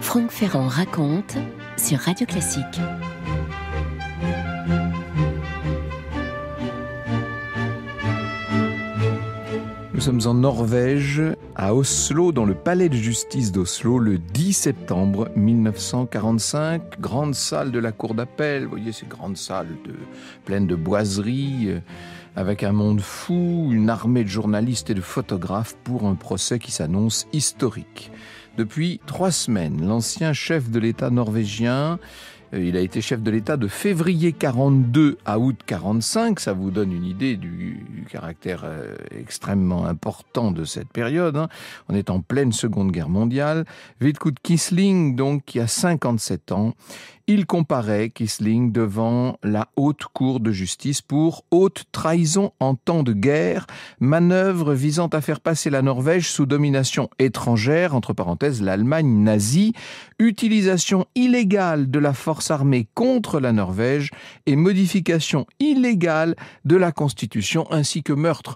Franck Ferrand raconte sur Radio Classique. Nous sommes en Norvège, à Oslo, dans le palais de justice d'Oslo, le 10 septembre 1945. Grande salle de la cour d'appel, vous voyez ces grandes salles pleines de boiseries, avec un monde fou, une armée de journalistes et de photographes pour un procès qui s'annonce historique. Depuis 3 semaines, l'ancien chef de l'État norvégien, il a été chef de l'État de février 42 à août 45. Ça vous donne une idée du caractère extrêmement important de cette période. On est en pleine Seconde Guerre mondiale. Vidkun Quisling, donc, qui a 57 ans, il comparaît, Quisling, devant la haute cour de justice pour haute trahison en temps de guerre, manœuvre visant à faire passer la Norvège sous domination étrangère, entre parenthèses l'Allemagne nazie, utilisation illégale de la force armée contre la Norvège et modification illégale de la Constitution ainsi que meurtre.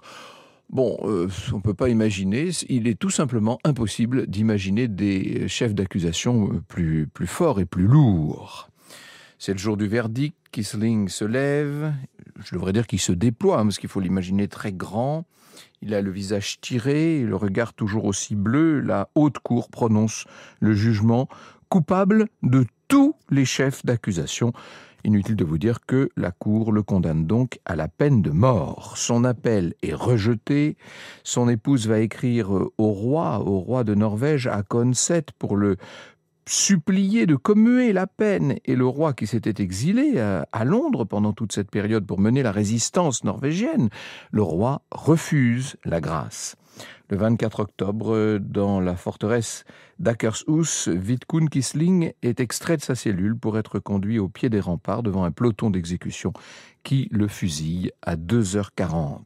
Bon, on ne peut pas imaginer, il est tout simplement impossible d'imaginer des chefs d'accusation plus forts et plus lourds. C'est le jour du verdict, Quisling se lève, je devrais dire qu'il se déploie, parce qu'il faut l'imaginer très grand. Il a le visage tiré, le regard toujours aussi bleu. La haute cour prononce le jugement coupable de tous les chefs d'accusation. Inutile de vous dire que la Cour le condamne donc à la peine de mort. Son appel est rejeté. Son épouse va écrire au roi de Norvège, Håkon VII, pour le supplier de commuer la peine. Et le roi, qui s'était exilé à Londres pendant toute cette période pour mener la résistance norvégienne, le roi refuse la grâce. Le 24 octobre, dans la forteresse d'Akershus, Vidkun Quisling est extrait de sa cellule pour être conduit au pied des remparts devant un peloton d'exécution qui le fusille à 2h40.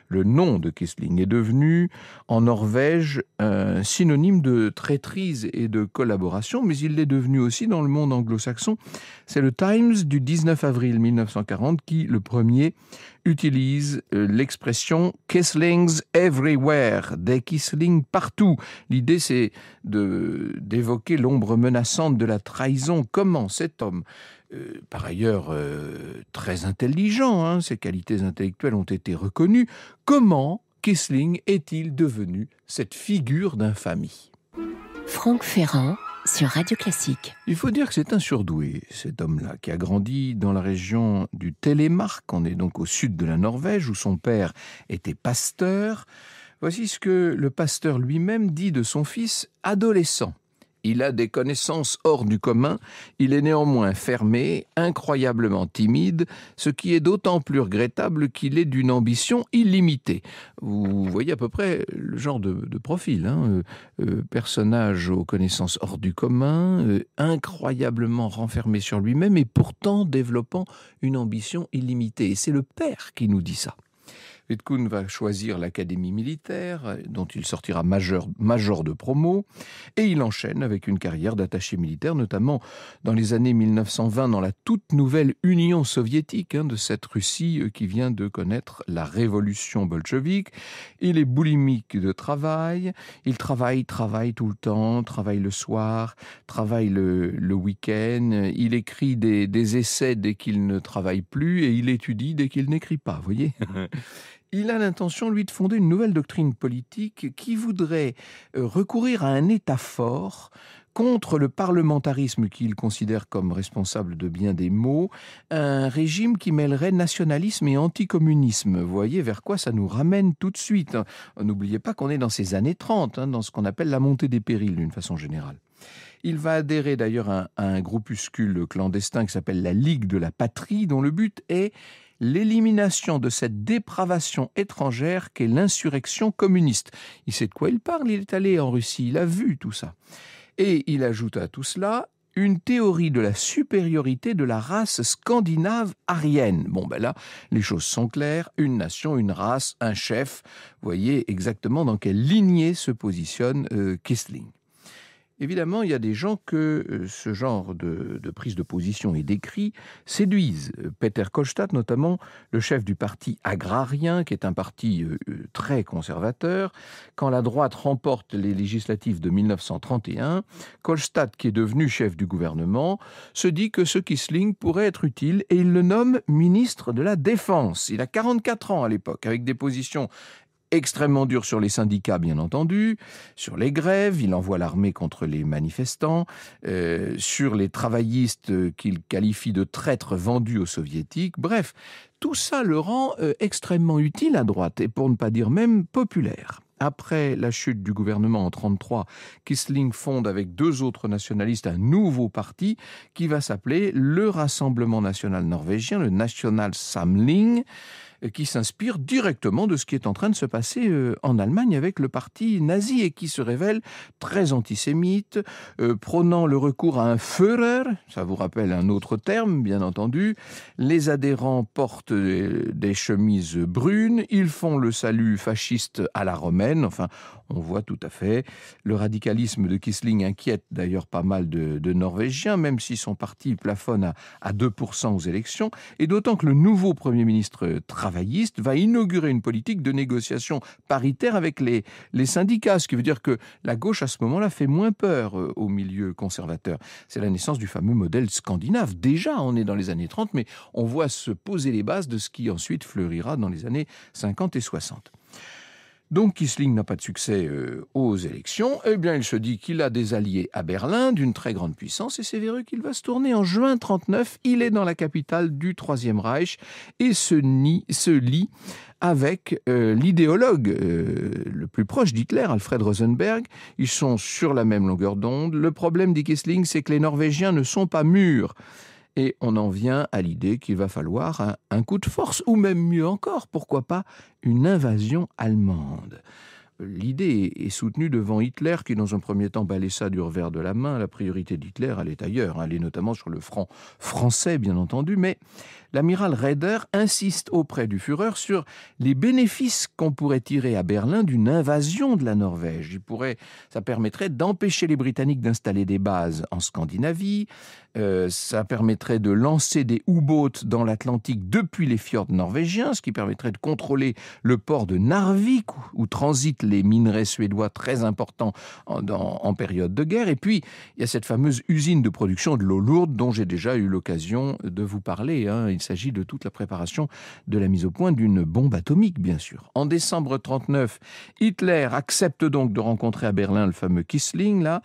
Le nom de Quisling est devenu, en Norvège, un synonyme de traîtrise et de collaboration, mais il l'est devenu aussi dans le monde anglo-saxon. C'est le Times du 19 avril 1940 qui, le premier, utilise l'expression « Quislings everywhere », des Quisling partout. L'idée, c'est d'évoquer l'ombre menaçante de la trahison. Comment cet homme, par ailleurs très intelligent, ses qualités intellectuelles ont été reconnues, comment Quisling est-il devenu cette figure d'infamie ? Franck Ferrand sur Radio Classique. Il faut dire que c'est un surdoué, cet homme-là, qui a grandi dans la région du Telemark. On est donc au sud de la Norvège, où son père était pasteur. Voici ce que le pasteur lui-même dit de son fils adolescent. Il a des connaissances hors du commun, il est néanmoins fermé, incroyablement timide, ce qui est d'autant plus regrettable qu'il est d'une ambition illimitée. Vous voyez à peu près le genre de profil, personnage aux connaissances hors du commun, incroyablement renfermé sur lui-même et pourtant développant une ambition illimitée. Et c'est le père qui nous dit ça. Vidkun va choisir l'académie militaire, dont il sortira major de promo, et il enchaîne avec une carrière d'attaché militaire, notamment dans les années 1920, dans la toute nouvelle Union soviétique de cette Russie qui vient de connaître la révolution bolchevique. Il est boulimique de travail, il travaille tout le temps, travaille le soir, travaille le week-end, il écrit des essais dès qu'il ne travaille plus et il étudie dès qu'il n'écrit pas, vous voyez. Il a l'intention, lui, de fonder une nouvelle doctrine politique qui voudrait recourir à un État fort contre le parlementarisme qu'il considère comme responsable de bien des maux, un régime qui mêlerait nationalisme et anticommunisme. Vous voyez vers quoi ça nous ramène tout de suite. N'oubliez pas qu'on est dans ces années 30, dans ce qu'on appelle la montée des périls d'une façon générale. Il va adhérer d'ailleurs à un groupuscule clandestin qui s'appelle la Ligue de la Patrie, dont le but est l'élimination de cette dépravation étrangère qu'est l'insurrection communiste. Il sait de quoi il parle, il est allé en Russie, il a vu tout ça. Et il ajoute à tout cela une théorie de la supériorité de la race scandinave aryenne. Bon, là, les choses sont claires, une nation, une race, un chef. Vous voyez exactement dans quelle lignée se positionne Quisling. Évidemment, il y a des gens que ce genre de prise de position et d'écrit séduisent. Peter Kohlstadt, notamment, le chef du parti agrarien, qui est un parti très conservateur. Quand la droite remporte les législatives de 1931, Kohlstadt, qui est devenu chef du gouvernement, se dit que ce Quisling pourrait être utile et il le nomme ministre de la Défense. Il a 44 ans à l'époque, avec des positions extrêmement dur sur les syndicats, bien entendu, sur les grèves, il envoie l'armée contre les manifestants, sur les travaillistes qu'il qualifie de traîtres vendus aux soviétiques. Bref, tout ça le rend extrêmement utile à droite, et pour ne pas dire même populaire. Après la chute du gouvernement en 1933, Quisling fonde avec 2 autres nationalistes un nouveau parti qui va s'appeler le Rassemblement national norvégien, le National Samling, qui s'inspire directement de ce qui est en train de se passer en Allemagne avec le parti nazi et qui se révèle très antisémite, prônant le recours à un Führer, ça vous rappelle un autre terme bien entendu. Les adhérents portent des chemises brunes, ils font le salut fasciste à la romaine, enfin on voit tout à fait. Le radicalisme de Quisling inquiète d'ailleurs pas mal de Norvégiens, même si son parti plafonne à 2% aux élections, et d'autant que le nouveau Premier ministre travailliste va inaugurer une politique de négociation paritaire avec les syndicats, ce qui veut dire que la gauche à ce moment-là fait moins peur au milieu conservateur. C'est la naissance du fameux modèle scandinave. Déjà, on est dans les années 30, mais on voit se poser les bases de ce qui ensuite fleurira dans les années 50 et 60. Donc Quisling n'a pas de succès aux élections, eh bien il se dit qu'il a des alliés à Berlin d'une très grande puissance et c'est vers eux qu'il va se tourner. En juin 1939, il est dans la capitale du Troisième Reich et se lie avec l'idéologue le plus proche d'Hitler, Alfred Rosenberg. Ils sont sur la même longueur d'onde. Le problème, dit Quisling, c'est que les Norvégiens ne sont pas mûrs. Et on en vient à l'idée qu'il va falloir un coup de force, ou même mieux encore, pourquoi pas une invasion allemande. L'idée est soutenue devant Hitler, qui dans un premier temps balaie ça du revers de la main. La priorité d'Hitler, elle est ailleurs, elle est notamment sur le front français, bien entendu, mais l'amiral Raeder insiste auprès du Führer sur les bénéfices qu'on pourrait tirer à Berlin d'une invasion de la Norvège. Ça permettrait d'empêcher les Britanniques d'installer des bases en Scandinavie, ça permettrait de lancer des U-boats dans l'Atlantique depuis les fjords norvégiens, ce qui permettrait de contrôler le port de Narvik, où transitent les minerais suédois très importants en période de guerre. Et puis, il y a cette fameuse usine de production de l'eau lourde dont j'ai déjà eu l'occasion de vous parler. Il s'agit de toute la préparation de la mise au point d'une bombe atomique, bien sûr. En décembre 1939, Hitler accepte donc de rencontrer à Berlin le fameux Quisling, là,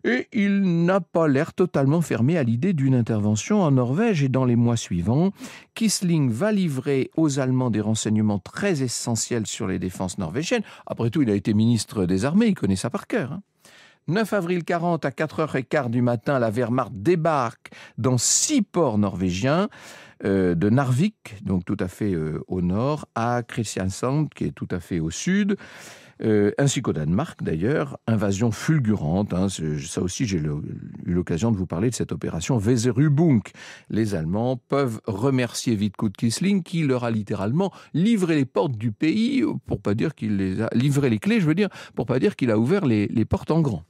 et il n'a pas l'air totalement fermé à l'idée d'une intervention en Norvège. Et dans les mois suivants, Quisling va livrer aux Allemands des renseignements très essentiels sur les défenses norvégiennes. Après tout, il a été ministre des Armées, il connaît ça par cœur. 9 avril 40, à 4h15 du matin, la Wehrmacht débarque dans 6 ports norvégiens, de Narvik, donc tout à fait au nord, à Kristiansand, qui est tout à fait au sud, ainsi qu'au Danemark d'ailleurs. Invasion fulgurante, ça aussi j'ai eu l'occasion de vous parler de cette opération Weserübung. Les Allemands peuvent remercier Vidkun Quisling qui leur a littéralement livré les portes du pays, pour pas dire qu'il les a livré les clés, pour pas dire qu'il a ouvert les portes en grand.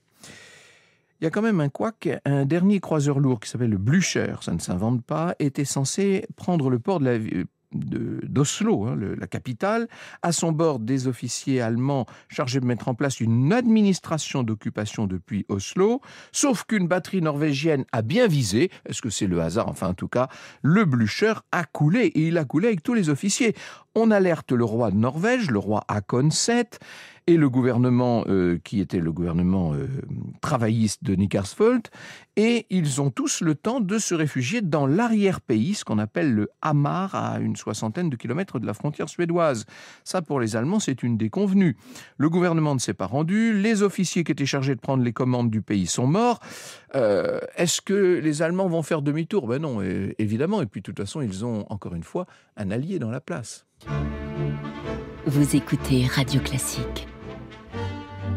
Il y a quand même un couac, un dernier croiseur lourd qui s'appelle le Blücher, ça ne s'invente pas, était censé prendre le port d'Oslo, la capitale, à son bord des officiers allemands chargés de mettre en place une administration d'occupation depuis Oslo, sauf qu'une batterie norvégienne a bien visé, est-ce que c'est le hasard, enfin en tout cas, le Blücher a coulé, et il a coulé avec tous les officiers. On alerte le roi de Norvège, le roi Haakon VII, et le gouvernement qui était le gouvernement travailliste de Nickersvold, et ils ont tous le temps de se réfugier dans l'arrière-pays, ce qu'on appelle le Hamar, à une 60aine de kilomètres de la frontière suédoise. Ça, pour les Allemands, c'est une déconvenue. Le gouvernement ne s'est pas rendu, les officiers qui étaient chargés de prendre les commandes du pays sont morts. Est-ce que les Allemands vont faire demi-tour ? Ben non, évidemment, et puis de toute façon, ils ont, encore une fois, un allié dans la place. Vous écoutez Radio Classique.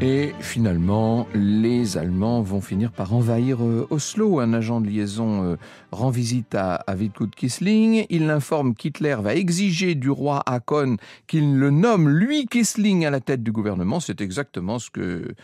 Et finalement, les Allemands vont finir par envahir Oslo. Un agent de liaison rend visite à Vidkun Quisling. Il l'informe qu'Hitler va exiger du roi Haakon qu'il le nomme, lui, Quisling, à la tête du gouvernement. C'est exactement ce que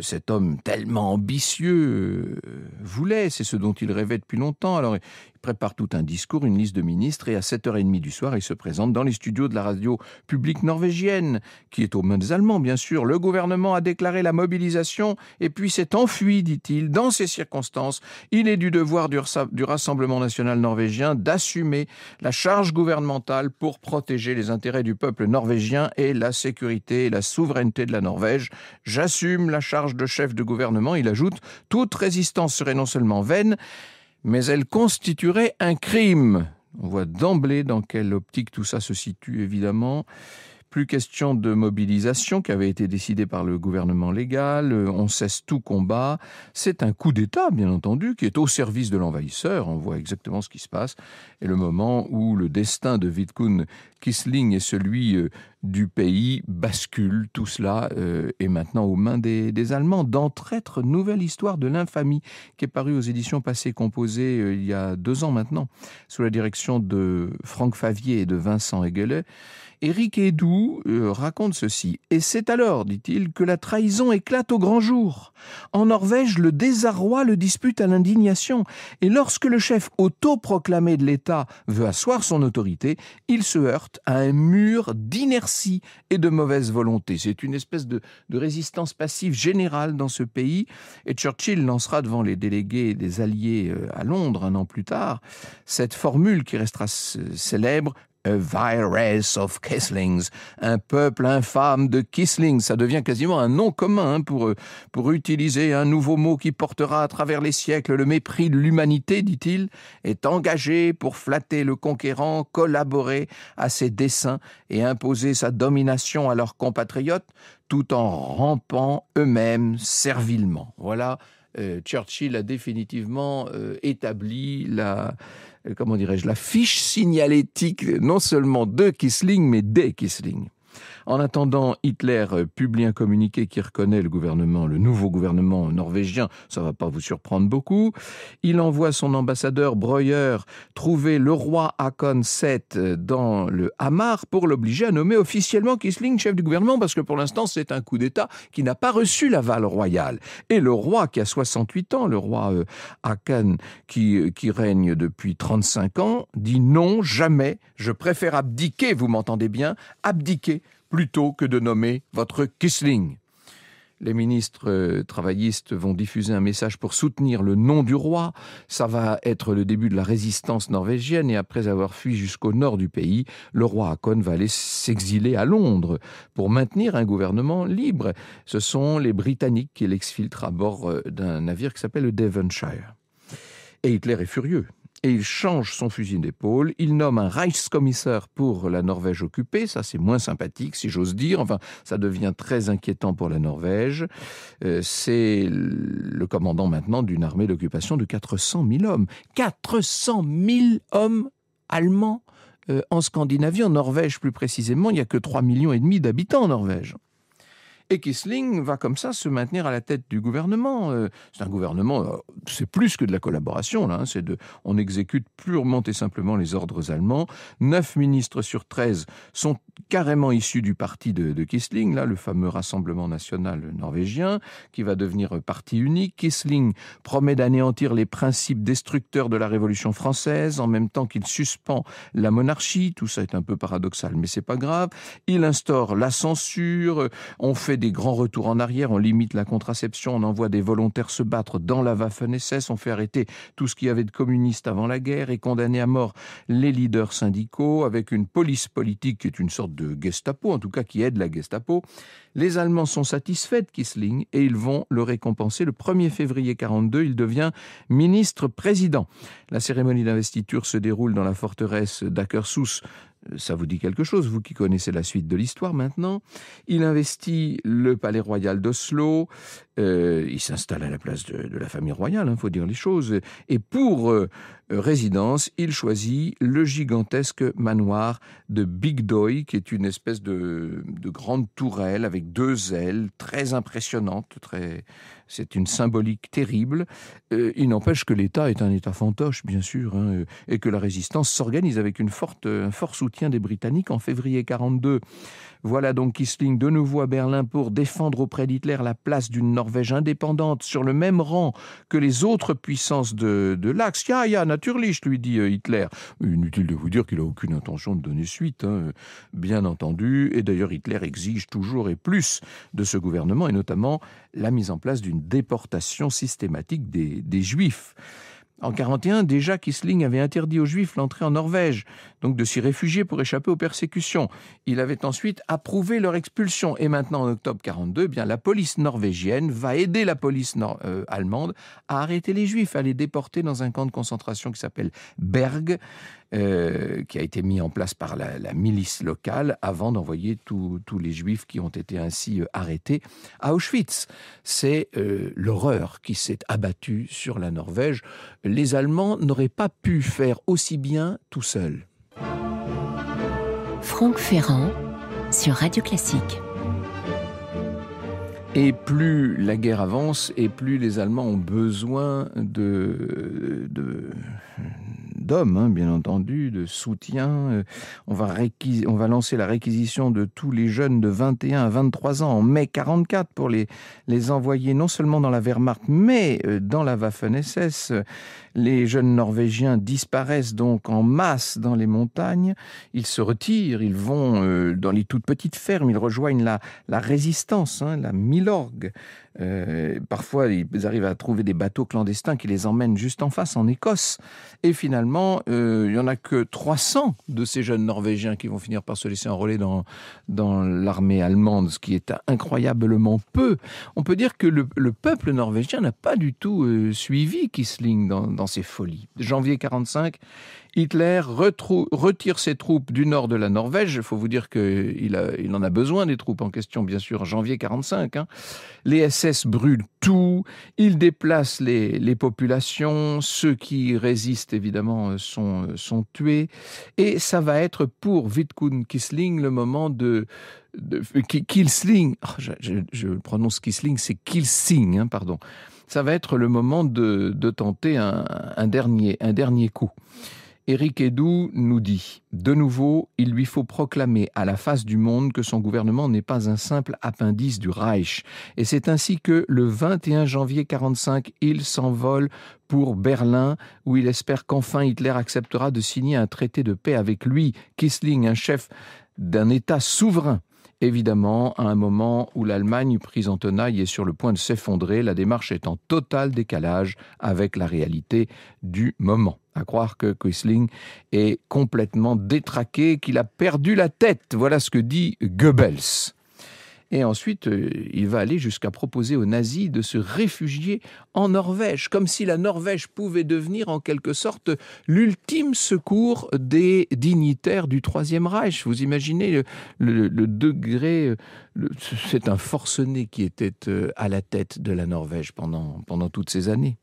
cet homme tellement ambitieux voulait. C'est ce dont il rêvait depuis longtemps. Alors, il prépare tout un discours, une liste de ministres, et à 7h30 du soir, il se présente dans les studios de la radio publique norvégienne, qui est aux mains des Allemands, bien sûr. Le gouvernement a déclaré la mobilisation et puis s'est enfui, dit-il. Dans ces circonstances, il est du devoir du Rassemblement national norvégien d'assumer la charge gouvernementale pour protéger les intérêts du peuple norvégien et la sécurité et la souveraineté de la Norvège. J'assume la charge de chef de gouvernement. Il ajoute, toute résistance serait non seulement vaine, mais elle constituerait un crime. On voit d'emblée dans quelle optique tout ça se situe, évidemment. Plus question de mobilisation qui avait été décidée par le gouvernement légal, on cesse tout combat. C'est un coup d'État, bien entendu, qui est au service de l'envahisseur. On voit exactement ce qui se passe. Et le moment où le destin de Vidkun Quisling et celui du pays bascule, tout cela est maintenant aux mains des Allemands. Dans Traître, nouvelle histoire de l'infamie, qui est parue aux éditions Passé Composé il y a 2 ans maintenant, sous la direction de Franck Favier et de Vincent Hegelet. Éric Hédoux raconte ceci. « Et c'est alors, dit-il, que la trahison éclate au grand jour. En Norvège, le désarroi le dispute à l'indignation. Et lorsque le chef autoproclamé de l'État veut asseoir son autorité, il se heurte à un mur d'inertie et de mauvaise volonté. » C'est une espèce de résistance passive générale dans ce pays. Et Churchill lancera devant les délégués des Alliés à Londres 1 an plus tard cette formule qui restera célèbre: A vile race of Quislings, un peuple infâme de Quislings. Ça devient quasiment un nom commun pour utiliser un nouveau mot qui portera à travers les siècles le mépris de l'humanité, dit-il, est engagé pour flatter le conquérant, collaborer à ses desseins et imposer sa domination à leurs compatriotes, tout en rampant eux-mêmes servilement. Voilà, Churchill a définitivement établi la fiche signalétique non seulement de Quisling, mais des Quisling. En attendant, Hitler publie un communiqué qui reconnaît le nouveau gouvernement norvégien. Ça ne va pas vous surprendre beaucoup. Il envoie son ambassadeur Breuer trouver le roi Haakon VII dans le Hamar pour l'obliger à nommer officiellement Quisling chef du gouvernement, parce que pour l'instant, c'est un coup d'État qui n'a pas reçu l'aval royal. Et le roi qui a 68 ans, le roi Haakon, qui règne depuis 35 ans, dit non, jamais, je préfère abdiquer, vous m'entendez bien, abdiquer, plutôt que de nommer votre Quisling. Les ministres travaillistes vont diffuser un message pour soutenir le nom du roi. Ça va être le début de la résistance norvégienne, et après avoir fui jusqu'au nord du pays, le roi Haakon va aller s'exiler à Londres pour maintenir un gouvernement libre. Ce sont les Britanniques qui l'exfiltrent à bord d'un navire qui s'appelle le Devonshire. Et Hitler est furieux. Et il change son fusil d'épaule, il nomme un Reichskommissar pour la Norvège occupée, ça c'est moins sympathique si j'ose dire, enfin ça devient très inquiétant pour la Norvège. C'est le commandant maintenant d'une armée d'occupation de 400 000 hommes. 400 000 hommes allemands en Scandinavie, en Norvège plus précisément, il n'y a que 3,5 millions d'habitants en Norvège. Et Quisling va comme ça se maintenir à la tête du gouvernement. C'est un gouvernement, c'est plus que de la collaboration, là, on exécute purement et simplement les ordres allemands. 9 ministres sur 13 sont carrément issus du parti de Quisling, là, le fameux Rassemblement national norvégien, qui va devenir parti unique. Quisling promet d'anéantir les principes destructeurs de la Révolution française, en même temps qu'il suspend la monarchie. Tout ça est un peu paradoxal, mais c'est pas grave. Il instaure la censure, on fait des grands retours en arrière, on limite la contraception, on envoie des volontaires se battre dans la Waffen-SS, on fait arrêter tout ce qu'il y avait de communistes avant la guerre et condamner à mort les leaders syndicaux, avec une police politique qui est une sorte de Gestapo, en tout cas qui aide la Gestapo. Les Allemands sont satisfaits de Quisling et ils vont le récompenser. Le 1er février 1942, il devient ministre-président. La cérémonie d'investiture se déroule dans la forteresse d'Akershus, Ça vous dit quelque chose, vous qui connaissez la suite de l'histoire maintenant. Il investit le palais royal d'Oslo. Il s'installe à la place de la famille royale, faut dire les choses. Et pour résidence, il choisit le gigantesque manoir de Bygdøy, qui est une espèce de grande tourelle avec 2 ailes, très impressionnante. C'est une symbolique terrible. Il n'empêche que l'État est un État fantoche, bien sûr, et que la résistance s'organise avec un fort soutien des Britanniques en février 1942. Voilà donc Quisling de nouveau à Berlin pour défendre auprès d'Hitler la place d'une Norvège indépendante sur le même rang que les autres puissances de l'Axe. Ja, natürlich, lui dit Hitler. Inutile de vous dire qu'il n'a aucune intention de donner suite, bien entendu. Et d'ailleurs, Hitler exige toujours et plus de ce gouvernement, et notamment la mise en place d'une déportation systématique des Juifs. En 1941, déjà, Quisling avait interdit aux Juifs l'entrée en Norvège, donc de s'y réfugier pour échapper aux persécutions. Il avait ensuite approuvé leur expulsion. Et maintenant, en octobre 1942, bien, la police norvégienne va aider la police allemande à arrêter les Juifs, à les déporter dans un camp de concentration qui s'appelle Berg, qui a été mis en place par la milice locale avant d'envoyer tous les Juifs qui ont été ainsi arrêtés à Auschwitz. C'est l'horreur qui s'est abattue sur la Norvège. Les Allemands n'auraient pas pu faire aussi bien tout seuls. Franck Ferrand sur Radio Classique. Et plus la guerre avance, et plus les Allemands ont besoin d'hommes, bien entendu, de soutien. On va lancer la réquisition de tous les jeunes de 21 à 23 ans en mai 1944 pour les envoyer non seulement dans la Wehrmacht, mais dans la Waffen-SS. Les jeunes Norvégiens disparaissent donc en masse dans les montagnes. Ils se retirent, ils vont dans les toutes petites fermes, ils rejoignent la résistance, la Milorg. Parfois, ils arrivent à trouver des bateaux clandestins qui les emmènent juste en face, en Écosse. Et finalement, il n'y en a que 300 de ces jeunes Norvégiens qui vont finir par se laisser enrôler dans l'armée allemande, ce qui est incroyablement peu. On peut dire que le peuple norvégien n'a pas du tout suivi Quisling dans ses folies. Janvier 1945, Hitler retire ses troupes du nord de la Norvège. Il faut vous dire qu'il en a besoin des troupes en question, bien sûr, en janvier 1945. Les SS brûlent tout, ils déplacent les populations, ceux qui résistent évidemment sont tués. Et ça va être pour Vidkun Quisling le moment Quisling, je prononce Quisling, c'est Quilsing, pardon. Ça va être le moment de tenter un dernier coup. Éric Hédoux nous dit « De nouveau, il lui faut proclamer à la face du monde que son gouvernement n'est pas un simple appendice du Reich. Et c'est ainsi que, le 21 janvier 1945, il s'envole pour Berlin, où il espère qu'enfin Hitler acceptera de signer un traité de paix avec lui, Quisling, un chef d'un État souverain. » Évidemment, à un moment où l'Allemagne, prise en tenaille, est sur le point de s'effondrer, la démarche est en total décalage avec la réalité du moment. À croire que Quisling est complètement détraqué, qu'il a perdu la tête. Voilà ce que dit Goebbels. Et ensuite, il va aller jusqu'à proposer aux nazis de se réfugier en Norvège, comme si la Norvège pouvait devenir en quelque sorte l'ultime secours des dignitaires du Troisième Reich. Vous imaginez le degré... C'est un forcené qui était à la tête de la Norvège pendant toutes ces années.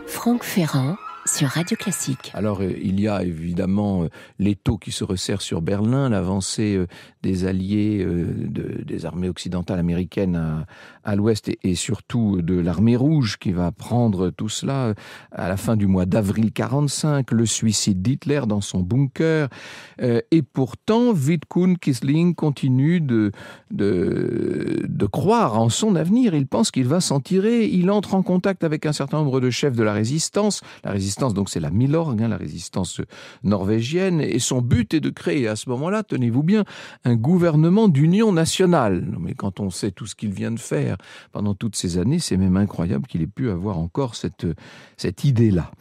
Franck Ferrand sur Radio Classique. Alors, il y a évidemment l'étau qui se resserre sur Berlin, l'avancée des alliés des armées occidentales américaines à l'ouest et surtout de l'armée rouge qui va prendre tout cela à la fin du mois d'avril 1945, le suicide d'Hitler dans son bunker. Et pourtant, Vidkun Quisling continue de croire en son avenir. Il pense qu'il va s'en tirer. Il entre en contact avec un certain nombre de chefs de la résistance. La résistance, donc, c'est la Milorg, la résistance norvégienne. Et son but est de créer, à ce moment-là, tenez-vous bien, un gouvernement d'union nationale. Non, mais quand on sait tout ce qu'il vient de faire pendant toutes ces années, c'est même incroyable qu'il ait pu avoir encore cette idée-là.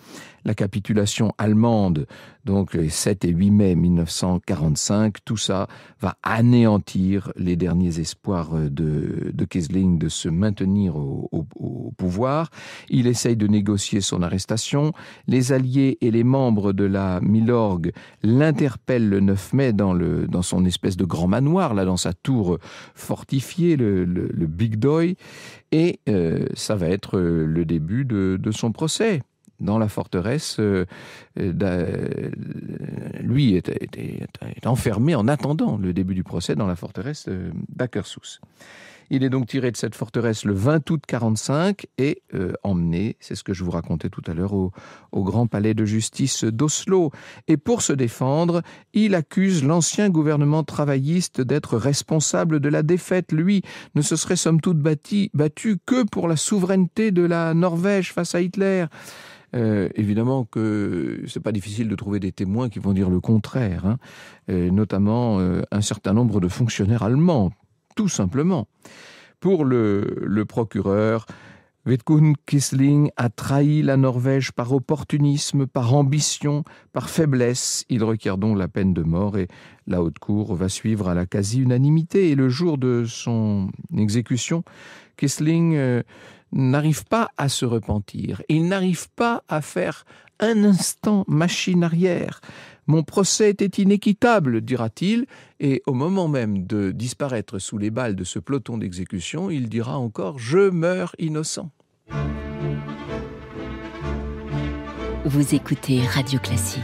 la capitulation allemande, donc les 7 et 8 mai 1945, tout ça va anéantir les derniers espoirs de Quisling de se maintenir au pouvoir. Il essaye de négocier son arrestation. Les Alliés et les membres de la Milorg l'interpellent le 9 mai dans son espèce de grand manoir, là, dans sa tour fortifiée, le Big Doy, et ça va être le début de son procès. Dans la forteresse, lui est enfermé en attendant le début du procès dans la forteresse d'Akershus. Il est donc tiré de cette forteresse le 20 août 1945 et emmené, c'est ce que je vous racontais tout à l'heure, au grand palais de justice d'Oslo. Et pour se défendre, il accuse l'ancien gouvernement travailliste d'être responsable de la défaite. Lui ne se serait somme toute battu que pour la souveraineté de la Norvège face à Hitler. Évidemment que c'est pas difficile de trouver des témoins qui vont dire le contraire, hein. Notamment un certain nombre de fonctionnaires allemands, tout simplement. Pour le procureur, Vidkun Quisling a trahi la Norvège par opportunisme, par ambition, par faiblesse. Il requiert donc la peine de mort et la haute cour va suivre à la quasi-unanimité. Et le jour de son exécution, Quisling n'arrive pas à se repentir. Il n'arrive pas à faire un instant machine arrière. Mon procès était inéquitable, dira-t-il, et au moment même de disparaître sous les balles de ce peloton d'exécution, il dira encore « Je meurs innocent ». Vous écoutez Radio Classique.